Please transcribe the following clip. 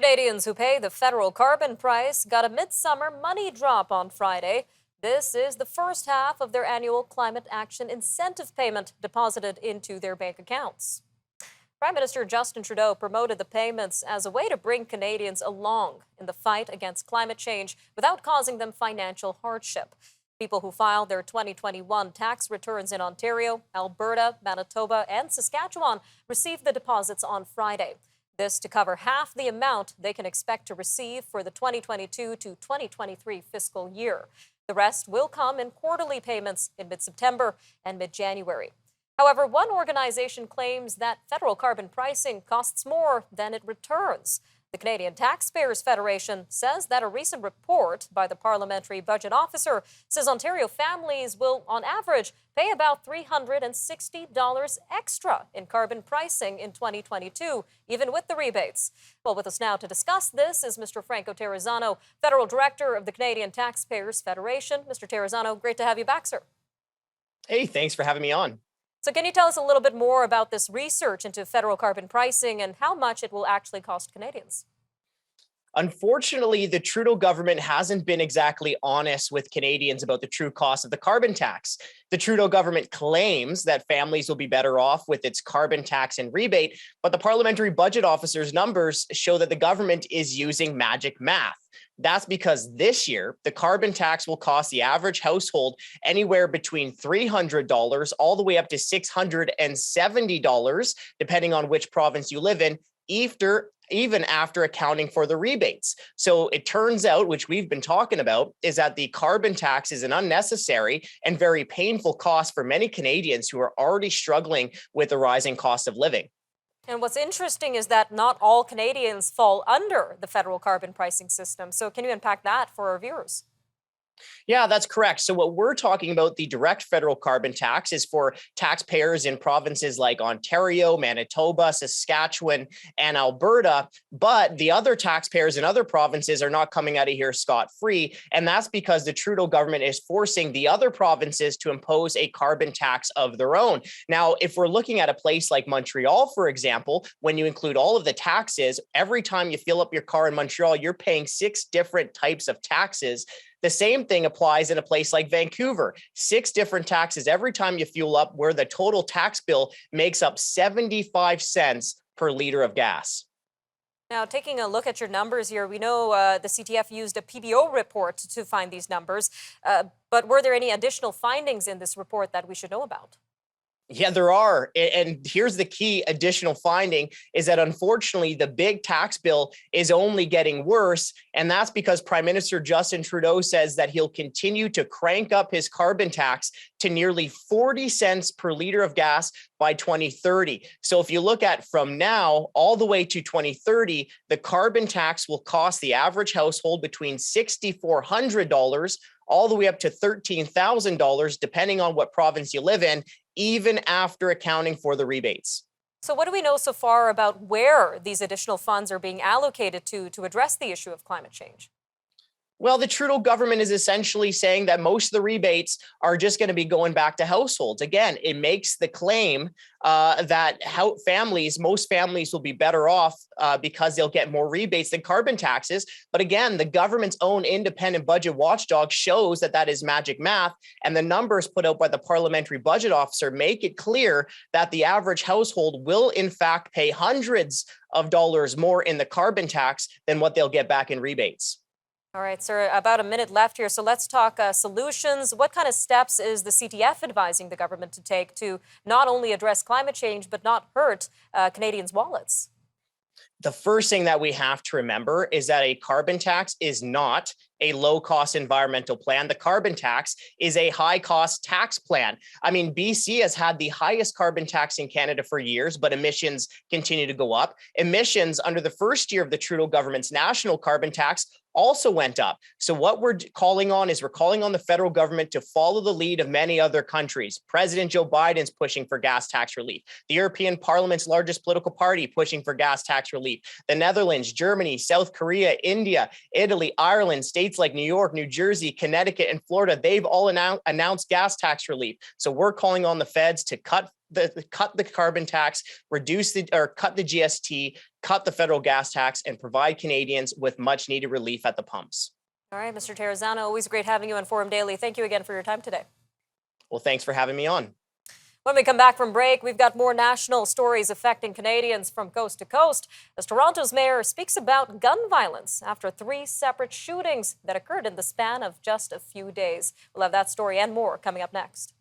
Canadians who pay the federal carbon price got a midsummer money drop on Friday. This is the first half of their annual climate action incentive payment deposited into their bank accounts. Prime Minister Justin Trudeau promoted the payments as a way to bring Canadians along in the fight against climate change without causing them financial hardship. People who filed their 2021 tax returns in Ontario, Alberta, Manitoba, and Saskatchewan received the deposits on Friday. This to cover half the amount they can expect to receive for the 2022 to 2023 fiscal year. The rest will come in quarterly payments in mid-September and mid-January. However, one organization claims that federal carbon pricing costs more than it returns. The Canadian Taxpayers Federation says that a recent report by the Parliamentary Budget Officer says Ontario families will, on average, pay about $360 extra in carbon pricing in 2022, even with the rebates. Well, with us now to discuss this is Mr. Franco Terrazano, Federal Director of the Canadian Taxpayers Federation. Mr. Terrazzano, great to have you back, sir. Hey, thanks for having me on. So can you tell us a little bit more about this research into federal carbon pricing and how much it will actually cost Canadians? Unfortunately, the Trudeau government hasn't been exactly honest with Canadians about the true cost of the carbon tax. The Trudeau government claims that families will be better off with its carbon tax and rebate, but the Parliamentary Budget Officer's numbers show that the government is using magic math. That's because this year, the carbon tax will cost the average household anywhere between $300 all the way up to $670, depending on which province you live in, even after accounting for the rebates. So it turns out, which we've been talking about, is that the carbon tax is an unnecessary and very painful cost for many Canadians who are already struggling with the rising cost of living. And what's interesting is that not all Canadians fall under the federal carbon pricing system. So can you unpack that for our viewers? Yeah, that's correct. So what we're talking about, the direct federal carbon tax, is for taxpayers in provinces like Ontario, Manitoba, Saskatchewan, and Alberta. But the other taxpayers in other provinces are not coming out of here scot-free. And that's because the Trudeau government is forcing the other provinces to impose a carbon tax of their own. Now, if we're looking at a place like Montreal, for example, when you include all of the taxes, every time you fill up your car in Montreal, you're paying 6 different types of taxes. The same thing applies in a place like Vancouver. 6 different taxes every time you fuel up, where the total tax bill makes up 75 cents per liter of gas. Now, taking a look at your numbers here, we know the CTF used a PBO report to find these numbers. But were there any additional findings in this report that we should know about? Yeah, there are. And here's the key additional finding is that unfortunately, the big tax bill is only getting worse. And that's because Prime Minister Justin Trudeau says that he'll continue to crank up his carbon tax to nearly 40 cents per liter of gas by 2030. So if you look at from now all the way to 2030, the carbon tax will cost the average household between $6,400 all the way up to $13,000, depending on what province you live in, even after accounting for the rebates. So what do we know so far about where these additional funds are being allocated to address the issue of climate change? Well, the Trudeau government is essentially saying that most of the rebates are just going to be going back to households. Again, it makes the claim that most families will be better off because they'll get more rebates than carbon taxes. But again, the government's own independent budget watchdog shows that that is magic math. And the numbers put out by the Parliamentary Budget Officer make it clear that the average household will, in fact, pay hundreds of dollars more in the carbon tax than what they'll get back in rebates. All right, sir, about a minute left here. So let's talk solutions. What kind of steps is the CTF advising the government to take to not only address climate change, but not hurt Canadians' wallets? The first thing that we have to remember is that a carbon tax is not a low-cost environmental plan. The carbon tax is a high-cost tax plan. I mean, BC has had the highest carbon tax in Canada for years, but emissions continue to go up. Emissions under the first year of the Trudeau government's national carbon tax also went up. So what we're calling on the federal government to follow the lead of many other countries. President Joe Biden's pushing for gas tax relief. The European Parliament's largest political party pushing for gas tax relief. The Netherlands, Germany, South Korea, India, Italy, Ireland, states states like New York, New Jersey, Connecticut, and Florida, they've all announced gas tax relief. So we're calling on the feds to cut the carbon tax, cut the GST, cut the federal gas tax, and provide Canadians with much needed relief at the pumps. All right, Mr. Terrazzano, always great having you on Forum Daily. Thank you again for your time today. Well, thanks for having me on. When we come back from break, we've got more national stories affecting Canadians from coast to coast as Toronto's mayor speaks about gun violence after 3 separate shootings that occurred in the span of just a few days. We'll have that story and more coming up next.